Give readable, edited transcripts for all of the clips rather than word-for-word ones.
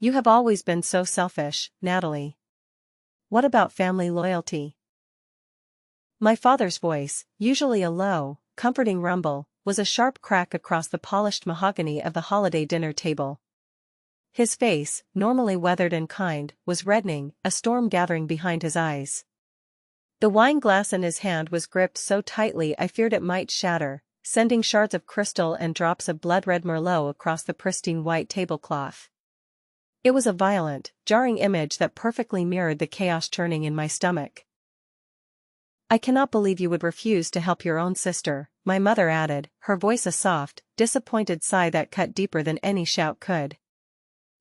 You have always been so selfish, Natalie. What about family loyalty? My father's voice, usually a low, comforting rumble, was a sharp crack across the polished mahogany of the holiday dinner table. His face, normally weathered and kind, was reddening, a storm gathering behind his eyes. The wine glass in his hand was gripped so tightly I feared it might shatter, sending shards of crystal and drops of blood-red Merlot across the pristine white tablecloth. It was a violent, jarring image that perfectly mirrored the chaos churning in my stomach. I cannot believe you would refuse to help your own sister, my mother added, her voice a soft, disappointed sigh that cut deeper than any shout could.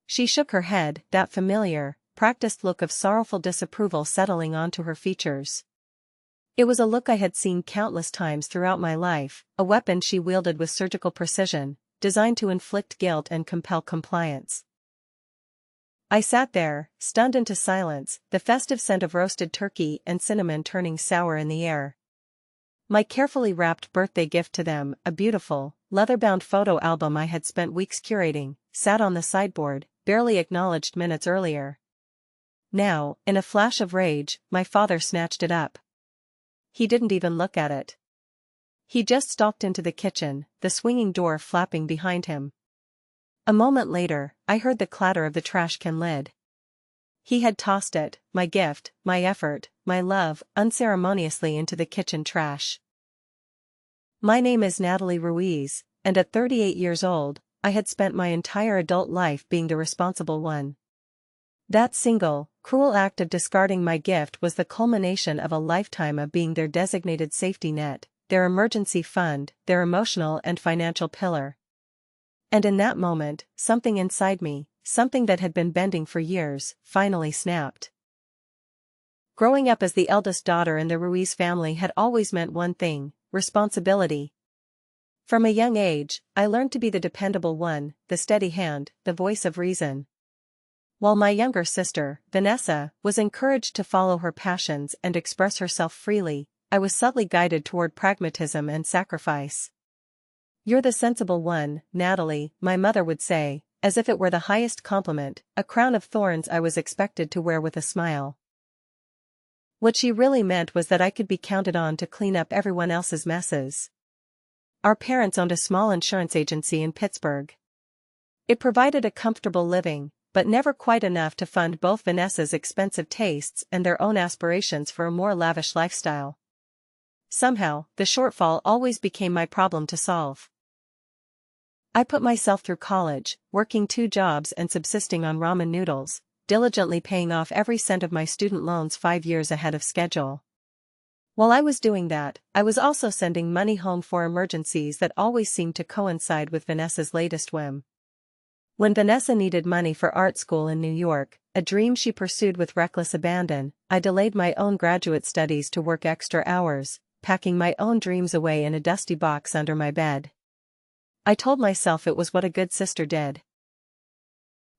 She shook her head, that familiar, practiced look of sorrowful disapproval settling onto her features. It was a look I had seen countless times throughout my life, a weapon she wielded with surgical precision, designed to inflict guilt and compel compliance. I sat there, stunned into silence, the festive scent of roasted turkey and cinnamon turning sour in the air. My carefully wrapped birthday gift to them, a beautiful, leather-bound photo album I had spent weeks curating, sat on the sideboard, barely acknowledged minutes earlier. Now, in a flash of rage, my father snatched it up. He didn't even look at it. He just stalked into the kitchen, the swinging door flapping behind him. A moment later, I heard the clatter of the trash can lid. He had tossed it, my gift, my effort, my love, unceremoniously into the kitchen trash. My name is Natalie Ruiz, and at 38 years old, I had spent my entire adult life being the responsible one. That single, cruel act of discarding my gift was the culmination of a lifetime of being their designated safety net, their emergency fund, their emotional and financial pillar. And in that moment, something inside me, something that had been bending for years, finally snapped. Growing up as the eldest daughter in the Ruiz family had always meant one thing: responsibility. From a young age, I learned to be the dependable one, the steady hand, the voice of reason. While my younger sister, Vanessa, was encouraged to follow her passions and express herself freely, I was subtly guided toward pragmatism and sacrifice. "You're the sensible one, Natalie," my mother would say, as if it were the highest compliment, a crown of thorns I was expected to wear with a smile. What she really meant was that I could be counted on to clean up everyone else's messes. Our parents owned a small insurance agency in Pittsburgh. It provided a comfortable living, but never quite enough to fund both Vanessa's expensive tastes and their own aspirations for a more lavish lifestyle. Somehow, the shortfall always became my problem to solve. I put myself through college, working 2 jobs and subsisting on ramen noodles, diligently paying off every cent of my student loans 5 years ahead of schedule. While I was doing that, I was also sending money home for emergencies that always seemed to coincide with Vanessa's latest whim. When Vanessa needed money for art school in New York, a dream she pursued with reckless abandon, I delayed my own graduate studies to work extra hours, packing my own dreams away in a dusty box under my bed. I told myself it was what a good sister did.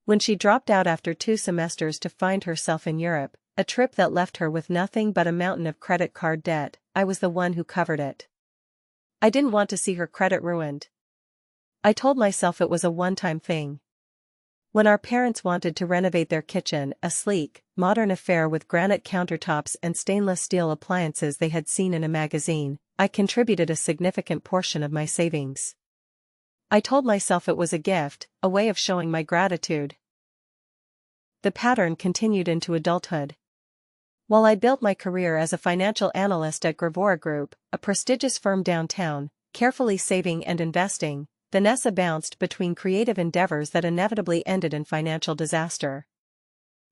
When she dropped out after 2 semesters to find herself in Europe, a trip that left her with nothing but a mountain of credit card debt, I was the one who covered it. I didn't want to see her credit ruined. I told myself it was a one-time thing. When our parents wanted to renovate their kitchen, a sleek, modern affair with granite countertops and stainless steel appliances they had seen in a magazine, I contributed a significant portion of my savings. I told myself it was a gift, a way of showing my gratitude. The pattern continued into adulthood. While I built my career as a financial analyst at Gravora Group, a prestigious firm downtown, carefully saving and investing, Vanessa bounced between creative endeavors that inevitably ended in financial disaster.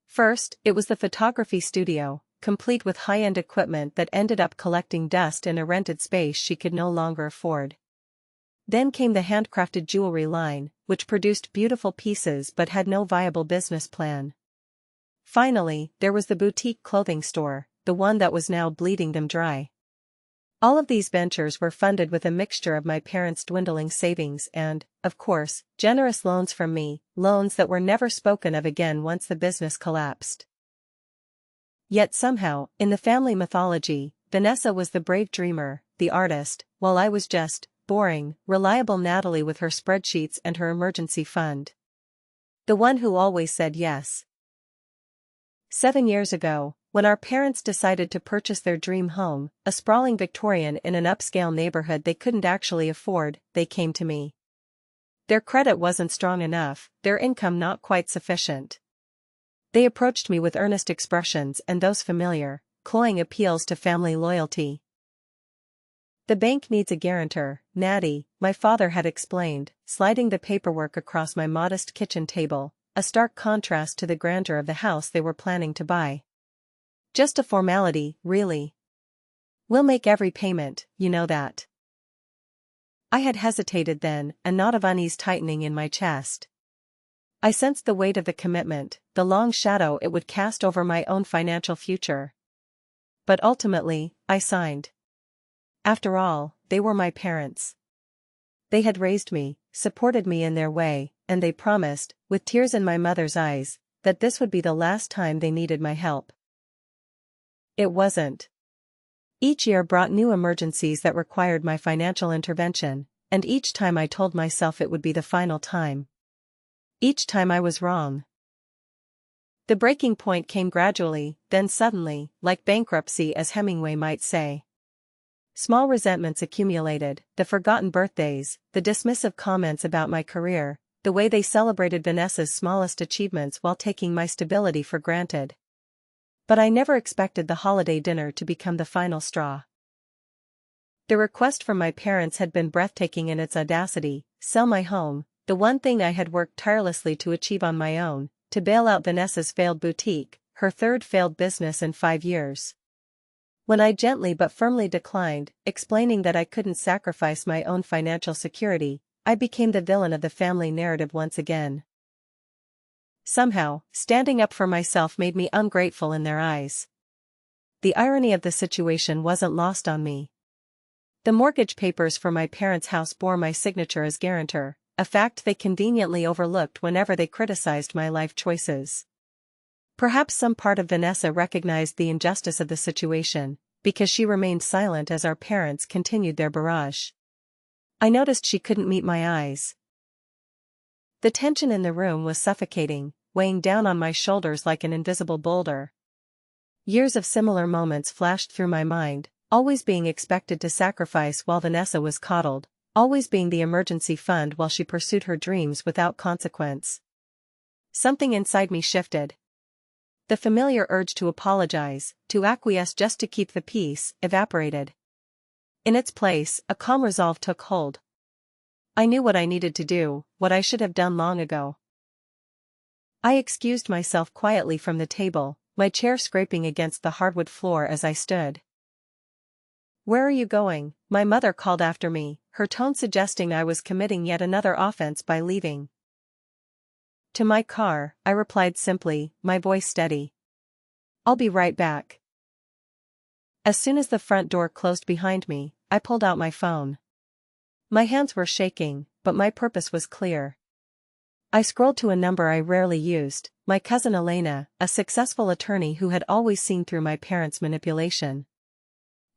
First, it was the photography studio, complete with high-end equipment that ended up collecting dust in a rented space she could no longer afford. Then came the handcrafted jewelry line, which produced beautiful pieces but had no viable business plan. Finally, there was the boutique clothing store, the one that was now bleeding them dry. All of these ventures were funded with a mixture of my parents' dwindling savings and, of course, generous loans from me, loans that were never spoken of again once the business collapsed. Yet somehow, in the family mythology, Vanessa was the brave dreamer, the artist, while I was just boring, reliable Natalie with her spreadsheets and her emergency fund. The one who always said yes. 7 years ago, when our parents decided to purchase their dream home, a sprawling Victorian in an upscale neighborhood they couldn't actually afford, they came to me. Their credit wasn't strong enough, their income not quite sufficient. They approached me with earnest expressions and those familiar, cloying appeals to family loyalty. The bank needs a guarantor, Natty, my father had explained, sliding the paperwork across my modest kitchen table, a stark contrast to the grandeur of the house they were planning to buy. Just a formality, really. We'll make every payment, you know that. I had hesitated then, a knot of unease tightening in my chest. I sensed the weight of the commitment, the long shadow it would cast over my own financial future. But ultimately, I signed. After all, they were my parents. They had raised me, supported me in their way, and they promised, with tears in my mother's eyes, that this would be the last time they needed my help. It wasn't. Each year brought new emergencies that required my financial intervention, and each time I told myself it would be the final time. Each time I was wrong. The breaking point came gradually, then suddenly, like bankruptcy as Hemingway might say. Small resentments accumulated, the forgotten birthdays, the dismissive comments about my career, the way they celebrated Vanessa's smallest achievements while taking my stability for granted. But I never expected the holiday dinner to become the final straw. The request from my parents had been breathtaking in its audacity: sell my home, the one thing I had worked tirelessly to achieve on my own, to bail out Vanessa's failed boutique, her third failed business in 5 years. When I gently but firmly declined, explaining that I couldn't sacrifice my own financial security, I became the villain of the family narrative once again. Somehow, standing up for myself made me ungrateful in their eyes. The irony of the situation wasn't lost on me. The mortgage papers for my parents' house bore my signature as guarantor, a fact they conveniently overlooked whenever they criticized my life choices. Perhaps some part of Vanessa recognized the injustice of the situation, because she remained silent as our parents continued their barrage. I noticed she couldn't meet my eyes. The tension in the room was suffocating, weighing down on my shoulders like an invisible boulder. Years of similar moments flashed through my mind, always being expected to sacrifice while Vanessa was coddled, always being the emergency fund while she pursued her dreams without consequence. Something inside me shifted. The familiar urge to apologize, to acquiesce just to keep the peace, evaporated. In its place, a calm resolve took hold. I knew what I needed to do, what I should have done long ago. I excused myself quietly from the table, my chair scraping against the hardwood floor as I stood. "Where are you going?" my mother called after me, her tone suggesting I was committing yet another offense by leaving. "To my car," I replied simply, my voice steady. "I'll be right back." As soon as the front door closed behind me, I pulled out my phone. My hands were shaking, but my purpose was clear. I scrolled to a number I rarely used, my cousin Elena, a successful attorney who had always seen through my parents' manipulation.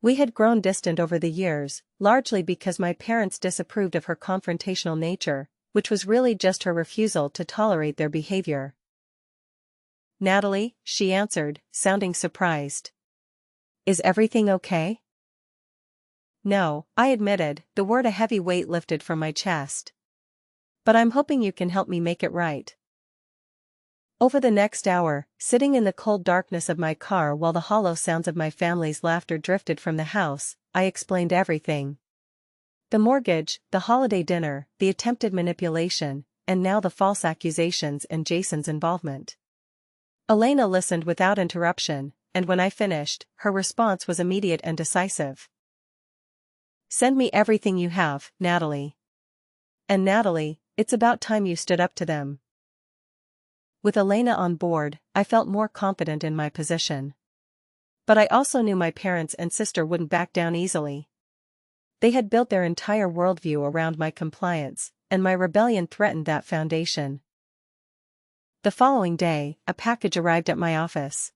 We had grown distant over the years, largely because my parents disapproved of her confrontational nature, which was really just her refusal to tolerate their behavior. "Natalie," she answered, sounding surprised. "Is everything okay?" "No," I admitted, the word a heavy weight lifted from my chest. "But I'm hoping you can help me make it right." Over the next hour, sitting in the cold darkness of my car while the hollow sounds of my family's laughter drifted from the house, I explained everything. The mortgage, the holiday dinner, the attempted manipulation, and now the false accusations and Jason's involvement. Elena listened without interruption, and when I finished, her response was immediate and decisive. "Send me everything you have, Natalie. And Natalie, it's about time you stood up to them." With Elena on board, I felt more confident in my position. But I also knew my parents and sister wouldn't back down easily. They had built their entire worldview around my compliance, and my rebellion threatened that foundation. The following day, a package arrived at my office.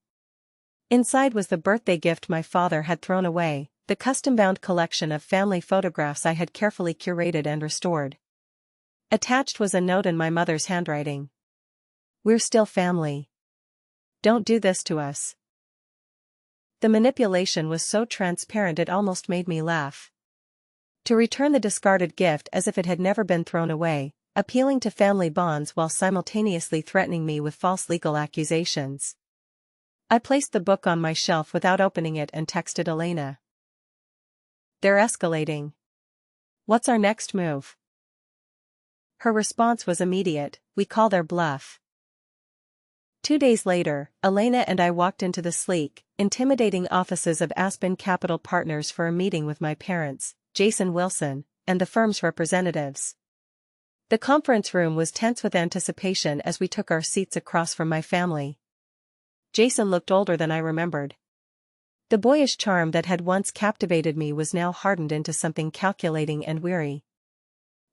Inside was the birthday gift my father had thrown away, the custom-bound collection of family photographs I had carefully curated and restored. Attached was a note in my mother's handwriting. We're still family. Don't do this to us. The manipulation was so transparent it almost made me laugh. To return the discarded gift as if it had never been thrown away, appealing to family bonds while simultaneously threatening me with false legal accusations. I placed the book on my shelf without opening it and texted Elena. They're escalating. What's our next move? Her response was immediate, we call their bluff. 2 days later, Elena and I walked into the sleek, intimidating offices of Aspen Capital Partners for a meeting with my parents, Jason Wilson, and the firm's representatives. The conference room was tense with anticipation as we took our seats across from my family. Jason looked older than I remembered. The boyish charm that had once captivated me was now hardened into something calculating and weary.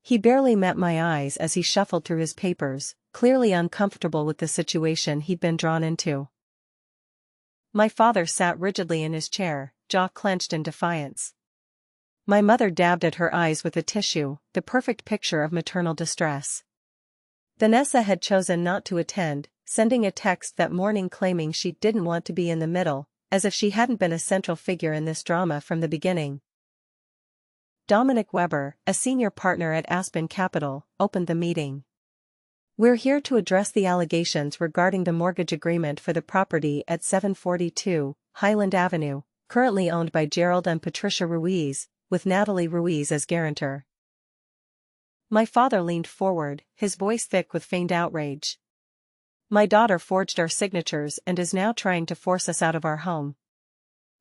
He barely met my eyes as he shuffled through his papers, clearly uncomfortable with the situation he'd been drawn into. My father sat rigidly in his chair, jaw clenched in defiance. My mother dabbed at her eyes with a tissue, the perfect picture of maternal distress. Vanessa had chosen not to attend, sending a text that morning claiming she didn't want to be in the middle, as if she hadn't been a central figure in this drama from the beginning. Dominic Weber, a senior partner at Aspen Capital, opened the meeting. We're here to address the allegations regarding the mortgage agreement for the property at 742 Highland Avenue, currently owned by Gerald and Patricia Ruiz, with Natalie Ruiz as guarantor. My father leaned forward, his voice thick with feigned outrage. My daughter forged our signatures and is now trying to force us out of our home.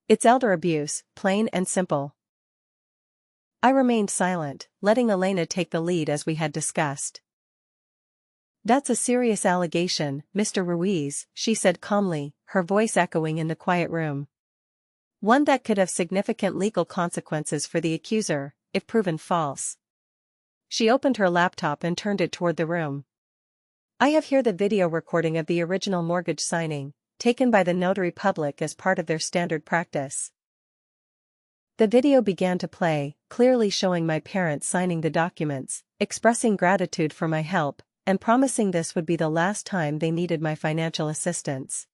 It's elder abuse, plain and simple. I remained silent, letting Elena take the lead as we had discussed. That's a serious allegation, Mr. Ruiz, she said calmly, her voice echoing in the quiet room. One that could have significant legal consequences for the accuser, if proven false. She opened her laptop and turned it toward the room. I have here the video recording of the original mortgage signing, taken by the notary public as part of their standard practice. The video began to play, clearly showing my parents signing the documents, expressing gratitude for my help, and promising this would be the last time they needed my financial assistance.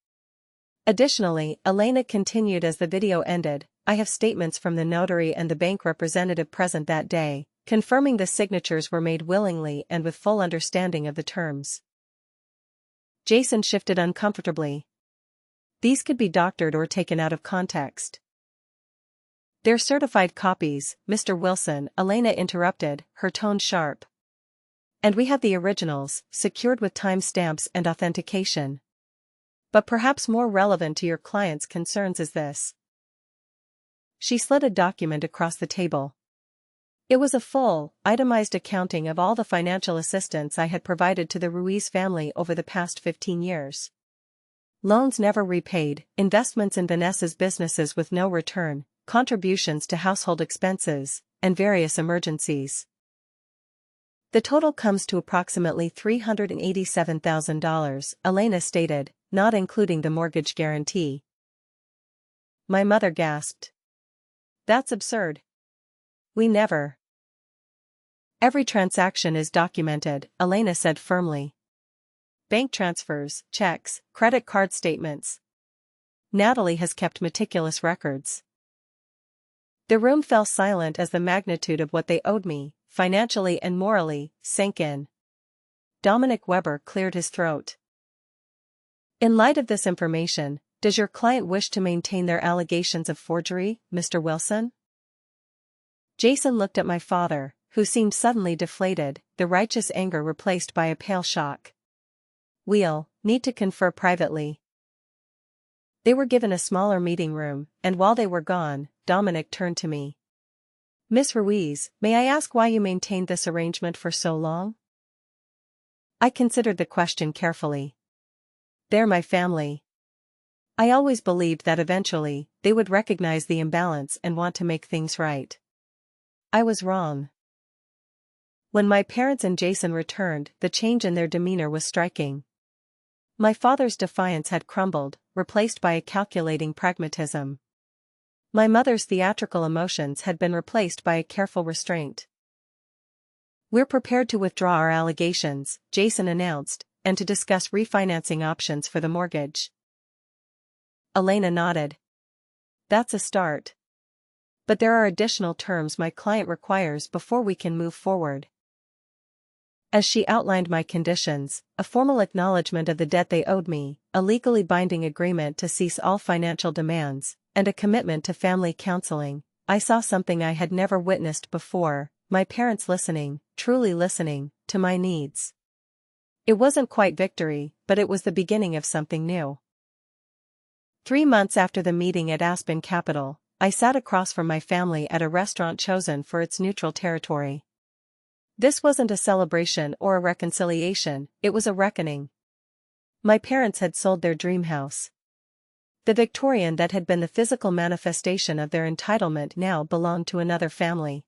Additionally, Elena continued as the video ended, I have statements from the notary and the bank representative present that day, confirming the signatures were made willingly and with full understanding of the terms. Jason shifted uncomfortably. These could be doctored or taken out of context. They're certified copies, Mr. Wilson, Elena interrupted, her tone sharp. And we have the originals, secured with timestamps and authentication. But perhaps more relevant to your client's concerns is this. She slid a document across the table. It was a full, itemized accounting of all the financial assistance I had provided to the Ruiz family over the past 15 years. Loans never repaid, investments in Vanessa's businesses with no return, contributions to household expenses, and various emergencies. The total comes to approximately $387,000, Elena stated, not including the mortgage guarantee. My mother gasped. That's absurd. We never. Every transaction is documented, Elena said firmly. Bank transfers, checks, credit card statements. Natalie has kept meticulous records. The room fell silent as the magnitude of what they owed me, financially and morally, sank in. Dominic Weber cleared his throat. In light of this information, does your client wish to maintain their allegations of forgery, Mr. Wilson? Jason looked at my father, who seemed suddenly deflated, the righteous anger replaced by a pale shock. We'll need to confer privately. They were given a smaller meeting room, and while they were gone, Dominic turned to me. Miss Ruiz, may I ask why you maintained this arrangement for so long? I considered the question carefully. They're my family. I always believed that eventually, they would recognize the imbalance and want to make things right. I was wrong. When my parents and Jason returned, the change in their demeanor was striking. My father's defiance had crumbled, replaced by a calculating pragmatism. My mother's theatrical emotions had been replaced by a careful restraint. We're prepared to withdraw our allegations, Jason announced, and to discuss refinancing options for the mortgage. Elena nodded. That's a start. But there are additional terms my client requires before we can move forward. As she outlined my conditions, a formal acknowledgement of the debt they owed me, a legally binding agreement to cease all financial demands, and a commitment to family counseling, I saw something I had never witnessed before, my parents listening, truly listening, to my needs. It wasn't quite victory, but it was the beginning of something new. 3 months after the meeting at Aspen Capital, I sat across from my family at a restaurant chosen for its neutral territory. This wasn't a celebration or a reconciliation, it was a reckoning. My parents had sold their dream house. The Victorian that had been the physical manifestation of their entitlement now belonged to another family.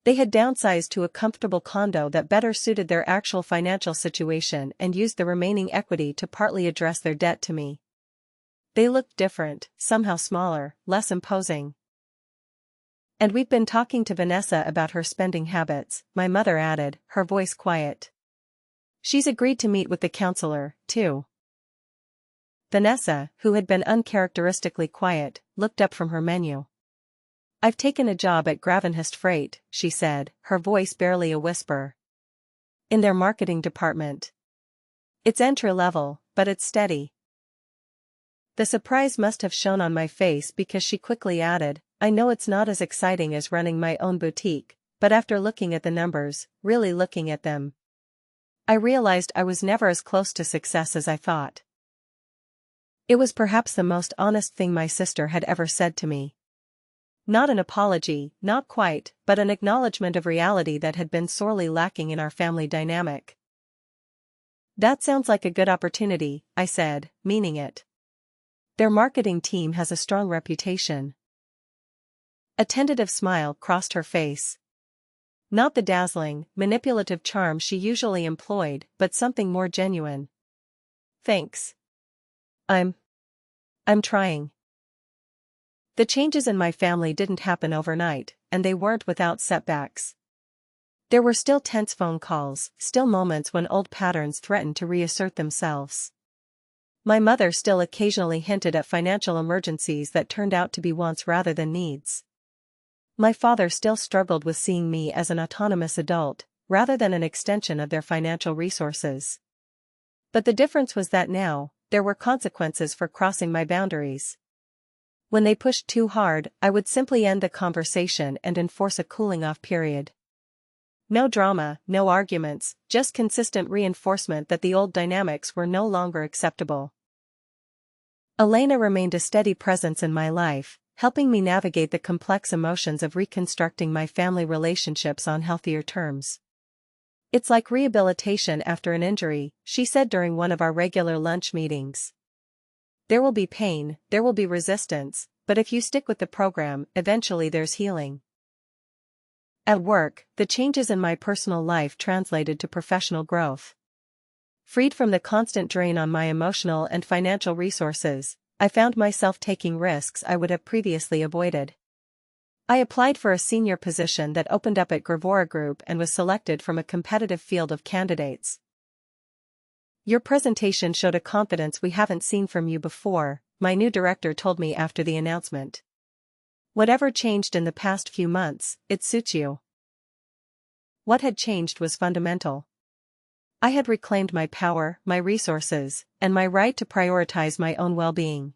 They had downsized to a comfortable condo that better suited their actual financial situation and used the remaining equity to partly address their debt to me. They looked different, somehow smaller, less imposing. And we've been talking to Vanessa about her spending habits, my mother added, her voice quiet. She's agreed to meet with the counselor, too. Vanessa, who had been uncharacteristically quiet, looked up from her menu. I've taken a job at Gravenhist Freight, she said, her voice barely a whisper. In their marketing department. It's entry-level, but it's steady. The surprise must have shown on my face because she quickly added, I know it's not as exciting as running my own boutique, but after looking at the numbers, really looking at them, I realized I was never as close to success as I thought. It was perhaps the most honest thing my sister had ever said to me. Not an apology, not quite, but an acknowledgement of reality that had been sorely lacking in our family dynamic. That sounds like a good opportunity, I said, meaning it. Their marketing team has a strong reputation. A tentative smile crossed her face. Not the dazzling, manipulative charm she usually employed, but something more genuine. Thanks. I'm trying. The changes in my family didn't happen overnight, and they weren't without setbacks. There were still tense phone calls, still moments when old patterns threatened to reassert themselves. My mother still occasionally hinted at financial emergencies that turned out to be wants rather than needs. My father still struggled with seeing me as an autonomous adult, rather than an extension of their financial resources. But the difference was that now, there were consequences for crossing my boundaries. When they pushed too hard, I would simply end the conversation and enforce a cooling-off period. No drama, no arguments, just consistent reinforcement that the old dynamics were no longer acceptable. Elena remained a steady presence in my life, helping me navigate the complex emotions of reconstructing my family relationships on healthier terms. It's like rehabilitation after an injury, she said during one of our regular lunch meetings. There will be pain, there will be resistance, but if you stick with the program, eventually there's healing. At work, the changes in my personal life translated to professional growth. Freed from the constant drain on my emotional and financial resources, I found myself taking risks I would have previously avoided. I applied for a senior position that opened up at Gravora Group and was selected from a competitive field of candidates. Your presentation showed a confidence we haven't seen from you before, my new director told me after the announcement. Whatever changed in the past few months, it suits you. What had changed was fundamental. I had reclaimed my power, my resources, and my right to prioritize my own well-being.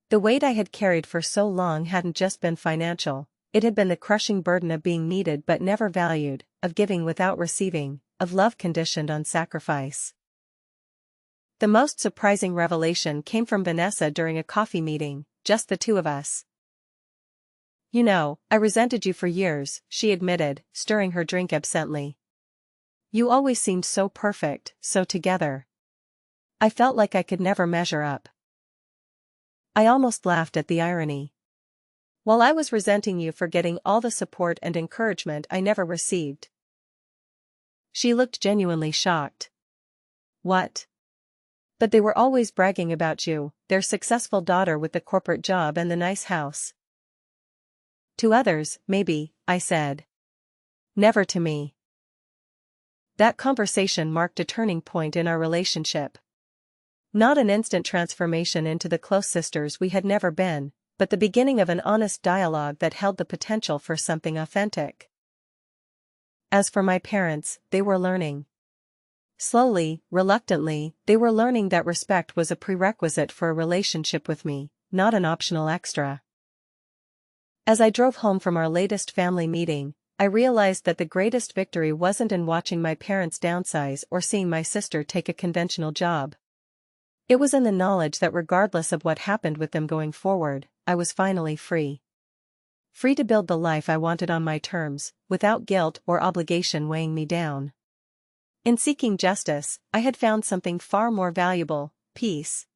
The weight I had carried for so long hadn't just been financial, it had been the crushing burden of being needed but never valued, of giving without receiving, of love conditioned on sacrifice. The most surprising revelation came from Vanessa during a coffee meeting, just the two of us. You know, I resented you for years, she admitted, stirring her drink absently. You always seemed so perfect, so together. I felt like I could never measure up. I almost laughed at the irony. While I was resenting you for getting all the support and encouragement I never received. She looked genuinely shocked. What? But they were always bragging about you, their successful daughter with the corporate job and the nice house. To others, maybe, I said. Never to me. That conversation marked a turning point in our relationship. Not an instant transformation into the close sisters we had never been, but the beginning of an honest dialogue that held the potential for something authentic. As for my parents, they were learning. Slowly, reluctantly, they were learning that respect was a prerequisite for a relationship with me, not an optional extra. As I drove home from our latest family meeting, I realized that the greatest victory wasn't in watching my parents downsize or seeing my sister take a conventional job. It was in the knowledge that regardless of what happened with them going forward, I was finally free. Free to build the life I wanted on my terms, without guilt or obligation weighing me down. In seeking justice, I had found something far more valuable: peace.